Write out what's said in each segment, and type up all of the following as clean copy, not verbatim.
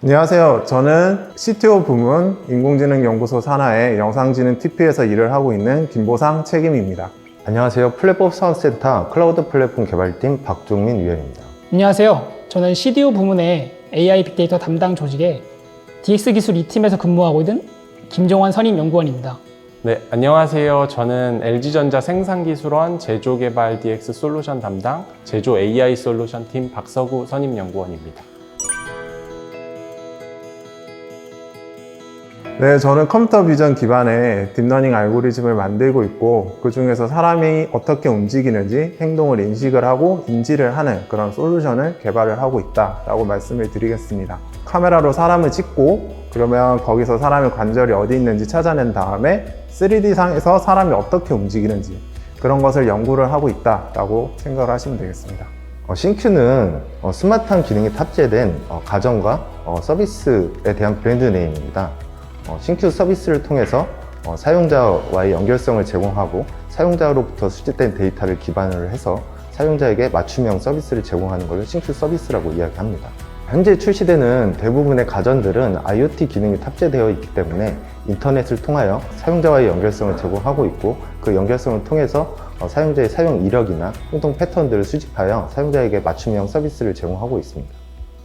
안녕하세요. 저는 CTO 부문 인공지능연구소 산하의 영상지능 TP에서 일을 하고 있는 김보상 책임입니다. 안녕하세요. 플랫폼 사업센터 클라우드 플랫폼 개발팀 박종민 위원입니다. 안녕하세요. 저는 CDO 부문의 AI 빅데이터 담당 조직의 DX 기술 2팀에서 근무하고 있는 김종환 선임연구원입니다. 네, 안녕하세요. 저는 LG전자 생산기술원 제조개발 DX 솔루션 담당 제조 AI 솔루션 팀 박서구 선임연구원입니다. 네, 저는 컴퓨터 비전 기반의 딥러닝 알고리즘을 만들고 있고, 그 중에서 사람이 어떻게 움직이는지 행동을 인식을 하고 인지를 하는 그런 솔루션을 개발을 하고 있다라고 말씀을 드리겠습니다. 카메라로 사람을 찍고, 그러면 거기서 사람의 관절이 어디 있는지 찾아낸 다음에 3D상에서 사람이 어떻게 움직이는지 그런 것을 연구를 하고 있다라고 생각을 하시면 되겠습니다. 신큐는 스마트한 기능이 탑재된 가전과 서비스에 대한 브랜드 네임입니다. 신큐 서비스를 통해서 사용자와의 연결성을 제공하고 사용자로부터 수집된 데이터를 기반으로 해서 사용자에게 맞춤형 서비스를 제공하는 것을 신큐 서비스라고 이야기합니다. 현재 출시되는 대부분의 가전들은 IoT 기능이 탑재되어 있기 때문에 인터넷을 통하여 사용자와의 연결성을 제공하고 있고, 그 연결성을 통해서 사용자의 사용 이력이나 행동 패턴들을 수집하여 사용자에게 맞춤형 서비스를 제공하고 있습니다.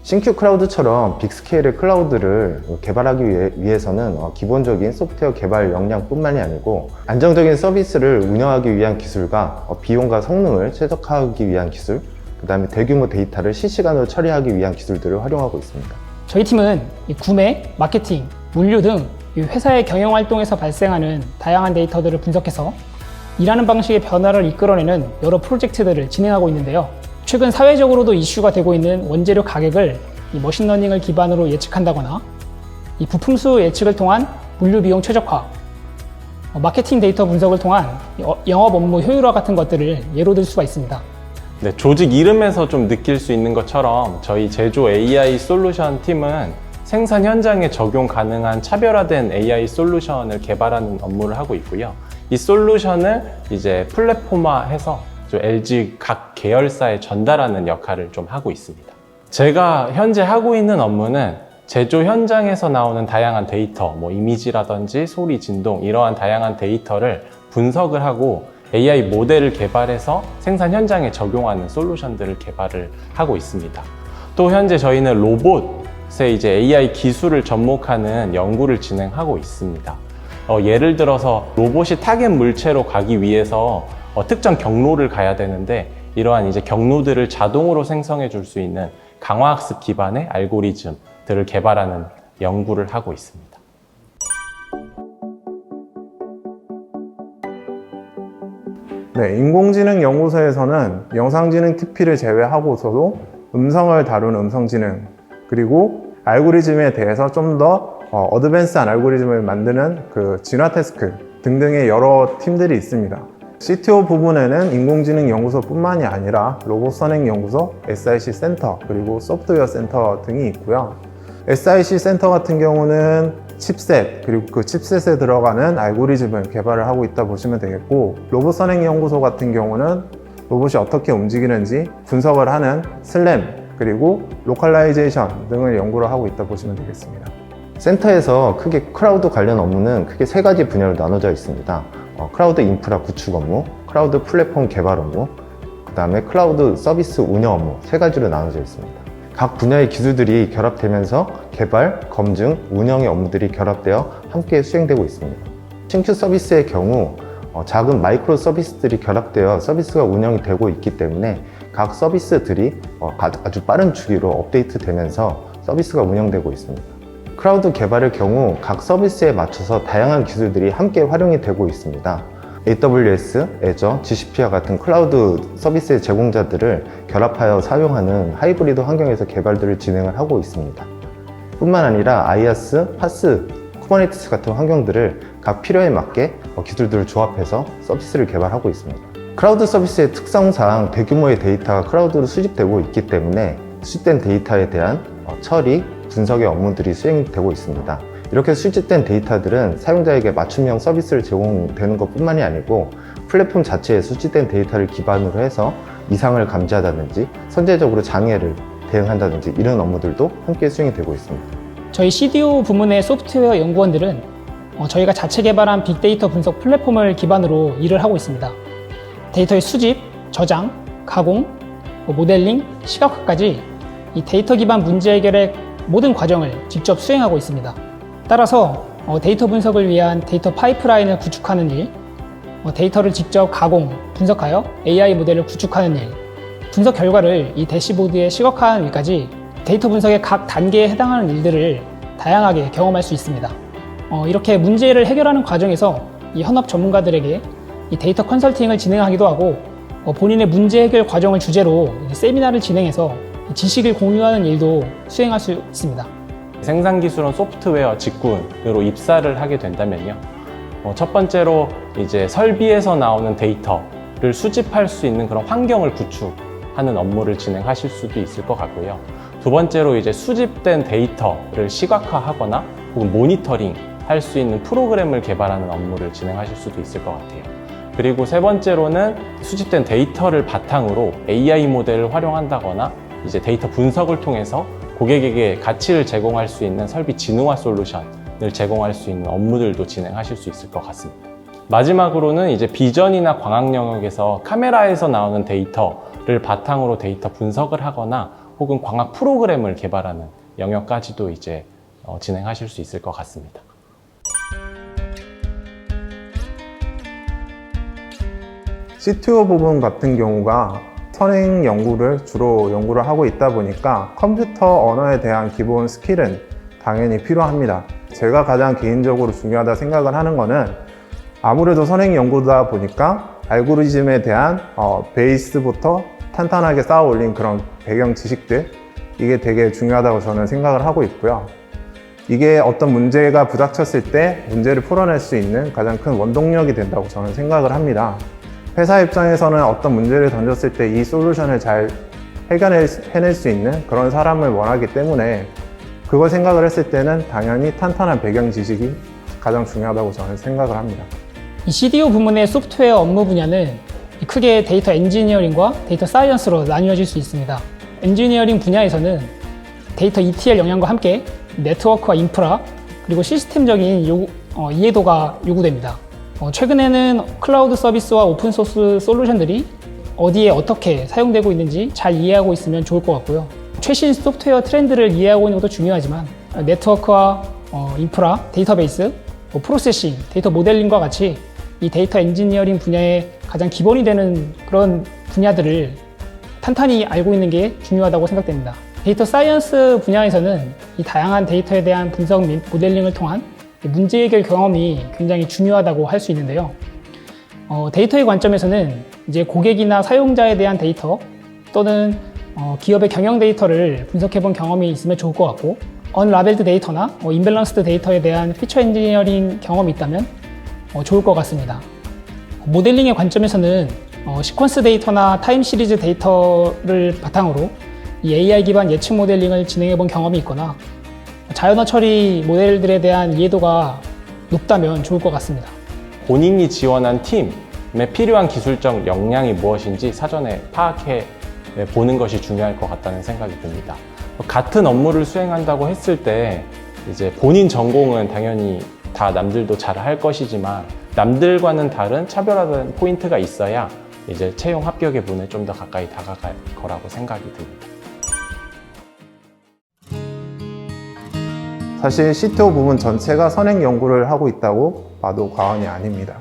신큐 클라우드처럼 빅스케일의 클라우드를 개발하기 위해서는 기본적인 소프트웨어 개발 역량뿐만이 아니고 안정적인 서비스를 운영하기 위한 기술과 비용과 성능을 최적화하기 위한 기술, 그 다음에 대규모 데이터를 실시간으로 처리하기 위한 기술들을 활용하고 있습니다. 저희 팀은 구매, 마케팅, 물류 등 회사의 경영 활동에서 발생하는 다양한 데이터들을 분석해서 일하는 방식의 변화를 이끌어내는 여러 프로젝트들을 진행하고 있는데요. 최근 사회적으로도 이슈가 되고 있는 원재료 가격을 머신러닝을 기반으로 예측한다거나 부품수 예측을 통한 물류 비용 최적화, 마케팅 데이터 분석을 통한 영업 업무 효율화 같은 것들을 예로 들 수가 있습니다. 네, 조직 이름에서 좀 느낄 수 있는 것처럼 저희 제조 AI 솔루션 팀은 생산 현장에 적용 가능한 차별화된 AI 솔루션을 개발하는 업무를 하고 있고요. 이 솔루션을 이제 플랫폼화해서 LG 각 계열사에 전달하는 역할을 좀 하고 있습니다. 제가 현재 하고 있는 업무는 제조 현장에서 나오는 다양한 데이터, 이미지라든지 소리, 진동 이러한 다양한 데이터를 분석을 하고 AI 모델을 개발해서 생산 현장에 적용하는 솔루션들을 개발을 하고 있습니다. 또 현재 저희는 로봇의 이제 AI 기술을 접목하는 연구를 진행하고 있습니다. 예를 들어서 로봇이 타겟 물체로 가기 위해서 특정 경로를 가야 되는데, 이러한 이제 경로들을 자동으로 생성해 줄 수 있는 강화학습 기반의 알고리즘들을 개발하는 연구를 하고 있습니다. 네, 인공지능연구소에서는 영상지능 TP를 제외하고서도 음성을 다루는 음성지능, 그리고 알고리즘에 대해서 좀 더 어드밴스한 알고리즘을 만드는 그 진화 태스크 등등의 여러 팀들이 있습니다. CTO 부분에는 인공지능연구소뿐만이 아니라 로봇선행연구소, SIC 센터, 그리고 소프트웨어 센터 등이 있고요. SIC 센터 같은 경우는 칩셋, 그리고 그 칩셋에 들어가는 알고리즘을 개발을 하고 있다 보시면 되겠고, 로봇선행연구소 같은 경우는 로봇이 어떻게 움직이는지 분석을 하는 슬램, 그리고 로컬라이제이션 등을 연구를 하고 있다 보시면 되겠습니다. 센터에서 크게 클라우드 관련 업무는 크게 세 가지 분야로 나눠져 있습니다. 클라우드 인프라 구축 업무, 클라우드 플랫폼 개발 업무, 그 다음에 클라우드 서비스 운영 업무 세 가지로 나눠져 있습니다. 각 분야의 기술들이 결합되면서 개발, 검증, 운영의 업무들이 결합되어 함께 수행되고 있습니다. 신규 서비스의 경우 작은 마이크로 서비스들이 결합되어 서비스가 운영이 되고 있기 때문에 각 서비스들이 아주 빠른 주기로 업데이트되면서 서비스가 운영되고 있습니다. 클라우드 개발의 경우 각 서비스에 맞춰서 다양한 기술들이 함께 활용이 되고 있습니다. AWS, Azure, GCP와 같은 클라우드 서비스의 제공자들을 결합하여 사용하는 하이브리드 환경에서 개발들을 진행을 하고 있습니다. 뿐만 아니라 IaaS, PaaS, 쿠버네티스 같은 환경들을 각 필요에 맞게 기술들을 조합해서 서비스를 개발하고 있습니다. 클라우드 서비스의 특성상 대규모의 데이터가 클라우드로 수집되고 있기 때문에 수집된 데이터에 대한 처리, 분석의 업무들이 수행되고 있습니다. 이렇게 수집된 데이터들은 사용자에게 맞춤형 서비스를 제공되는 것뿐만이 아니고 플랫폼 자체에 수집된 데이터를 기반으로 해서 이상을 감지하다든지 선제적으로 장애를 대응한다든지 이런 업무들도 함께 수행이 되고 있습니다. 저희 CDO 부문의 소프트웨어 연구원들은 저희가 자체 개발한 빅데이터 분석 플랫폼을 기반으로 일을 하고 있습니다. 데이터의 수집, 저장, 가공, 모델링, 시각화까지 이 데이터 기반 문제 해결의 모든 과정을 직접 수행하고 있습니다. 따라서 데이터 분석을 위한 데이터 파이프라인을 구축하는 일, 데이터를 직접 가공, 분석하여 AI 모델을 구축하는 일, 분석 결과를 이 대시보드에 시각화하는 일까지 데이터 분석의 각 단계에 해당하는 일들을 다양하게 경험할 수 있습니다. 이렇게 문제를 해결하는 과정에서 이 현업 전문가들에게 이 데이터 컨설팅을 진행하기도 하고 본인의 문제 해결 과정을 주제로 세미나를 진행해서 지식을 공유하는 일도 수행할 수 있습니다. 생산기술원 소프트웨어 직군으로 입사를 하게 된다면요. 첫 번째로 이제 설비에서 나오는 데이터를 수집할 수 있는 그런 환경을 구축하는 업무를 진행하실 수도 있을 것 같고요. 두 번째로 이제 수집된 데이터를 시각화하거나 혹은 모니터링 할 수 있는 프로그램을 개발하는 업무를 진행하실 수도 있을 것 같아요. 그리고 세 번째로는 수집된 데이터를 바탕으로 AI 모델을 활용한다거나 이제 데이터 분석을 통해서 고객에게 가치를 제공할 수 있는 설비 진흥화 솔루션을 제공할 수 있는 업무들도 진행하실 수 있을 것 같습니다. 마지막으로는 이제 비전이나 광학 영역에서 카메라에서 나오는 데이터를 바탕으로 데이터 분석을 하거나 혹은 광학 프로그램을 개발하는 영역까지도 이제 진행하실 수 있을 것 같습니다. CTO 부분 같은 경우가 선행 연구를 주로 연구를 하고 있다 보니까 컴퓨터 언어에 대한 기본 스킬은 당연히 필요합니다. 제가 가장 개인적으로 중요하다 생각을 하는 거는 아무래도 선행 연구다 보니까 알고리즘에 대한 베이스부터 탄탄하게 쌓아 올린 그런 배경 지식들, 이게 되게 중요하다고 저는 생각을 하고 있고요. 이게 어떤 문제가 부닥쳤을 때 문제를 풀어낼 수 있는 가장 큰 원동력이 된다고 저는 생각을 합니다. 회사 입장에서는 어떤 문제를 던졌을 때 이 솔루션을 잘 해낼 수 있는 그런 사람을 원하기 때문에 그걸 생각을 했을 때는 당연히 탄탄한 배경 지식이 가장 중요하다고 저는 생각을 합니다. 이 CDO 부문의 소프트웨어 업무 분야는 크게 데이터 엔지니어링과 데이터 사이언스로 나뉘어질 수 있습니다. 엔지니어링 분야에서는 데이터 ETL 역량과 함께 네트워크와 인프라, 그리고 시스템적인 이해도가 요구됩니다. 최근에는 클라우드 서비스와 오픈소스 솔루션들이 어디에 어떻게 사용되고 있는지 잘 이해하고 있으면 좋을 것 같고요. 최신 소프트웨어 트렌드를 이해하고 있는 것도 중요하지만 네트워크와 인프라, 데이터베이스, 프로세싱, 데이터 모델링과 같이 이 데이터 엔지니어링 분야의 가장 기본이 되는 그런 분야들을 탄탄히 알고 있는 게 중요하다고 생각됩니다. 데이터 사이언스 분야에서는 이 다양한 데이터에 대한 분석 및 모델링을 통한 문제 해결 경험이 굉장히 중요하다고 할 수 있는데요. 데이터의 관점에서는 이제 고객이나 사용자에 대한 데이터 또는 기업의 경영 데이터를 분석해 본 경험이 있으면 좋을 것 같고, 언라벨드 데이터나 인밸런스드 데이터에 대한 피처 엔지니어링 경험이 있다면 좋을 것 같습니다. 모델링의 관점에서는 시퀀스 데이터나 타임 시리즈 데이터를 바탕으로 이 AI 기반 예측 모델링을 진행해 본 경험이 있거나 자연어 처리 모델들에 대한 이해도가 높다면 좋을 것 같습니다. 본인이 지원한 팀에 필요한 기술적 역량이 무엇인지 사전에 파악해 보는 것이 중요할 것 같다는 생각이 듭니다. 같은 업무를 수행한다고 했을 때 이제 본인 전공은 당연히 다 남들도 잘 할 것이지만 남들과는 다른 차별화된 포인트가 있어야 이제 채용 합격의 문에 좀 더 가까이 다가갈 거라고 생각이 듭니다. 사실 CTO 부문 전체가 선행 연구를 하고 있다고 봐도 과언이 아닙니다.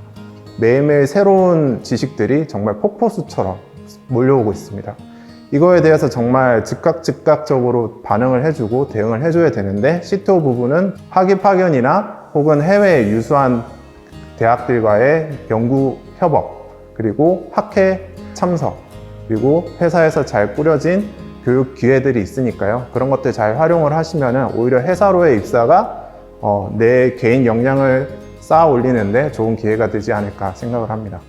매일매일 새로운 지식들이 정말 폭포수처럼 몰려오고 있습니다. 이거에 대해서 정말 즉각적으로 반응을 해주고 대응을 해줘야 되는데 CTO 부분은 학위 파견이나 혹은 해외 유수한 대학들과의 연구 협업, 그리고 학회 참석, 그리고 회사에서 잘 꾸려진 교육 기회들이 있으니까요. 그런 것들 잘 활용을 하시면 오히려 회사로의 입사가 내 개인 역량을 쌓아 올리는데 좋은 기회가 되지 않을까 생각을 합니다.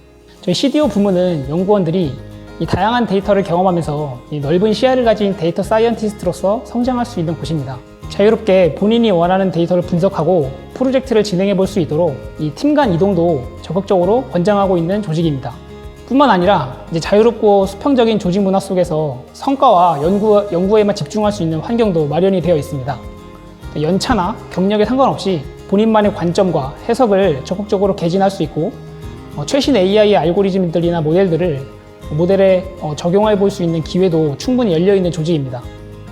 저희 CDO 부문은 연구원들이 이 다양한 데이터를 경험하면서 이 넓은 시야를 가진 데이터 사이언티스트로서 성장할 수 있는 곳입니다. 자유롭게 본인이 원하는 데이터를 분석하고 프로젝트를 진행해 볼 수 있도록 이 팀 간 이동도 적극적으로 권장하고 있는 조직입니다. 뿐만 아니라 이제 자유롭고 수평적인 조직 문화 속에서 성과와 연구에만 집중할 수 있는 환경도 마련이 되어 있습니다. 연차나 경력에 상관없이 본인만의 관점과 해석을 적극적으로 개진할 수 있고 최신 AI 알고리즘들이나 모델들을 모델에 적용해 볼 수 있는 기회도 충분히 열려 있는 조직입니다.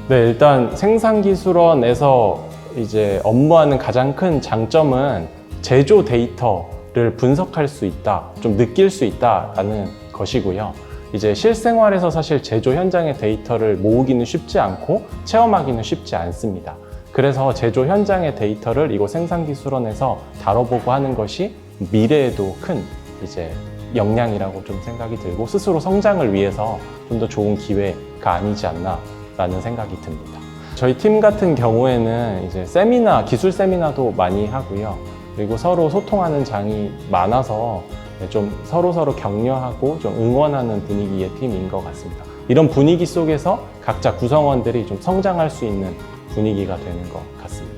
네, 일단 생산기술원에서 이제 업무하는 가장 큰 장점은 제조 데이터를 분석할 수 있다, 좀 느낄 수 있다라는 것이고요. 이제 실생활에서 사실 제조 현장의 데이터를 모으기는 쉽지 않고 체험하기는 쉽지 않습니다. 그래서 제조 현장의 데이터를 이곳 생산기술원에서 다뤄보고 하는 것이 미래에도 큰 이제 역량이라고 좀 생각이 들고 스스로 성장을 위해서 좀 더 좋은 기회가 아니지 않나라는 생각이 듭니다. 저희 팀 같은 경우에는 이제 세미나, 기술 세미나도 많이 하고요. 그리고 서로 소통하는 장이 많아서 좀 서로 격려하고 좀 응원하는 분위기의 팀인 것 같습니다. 이런 분위기 속에서 각자 구성원들이 좀 성장할 수 있는 분위기가 되는 것 같습니다.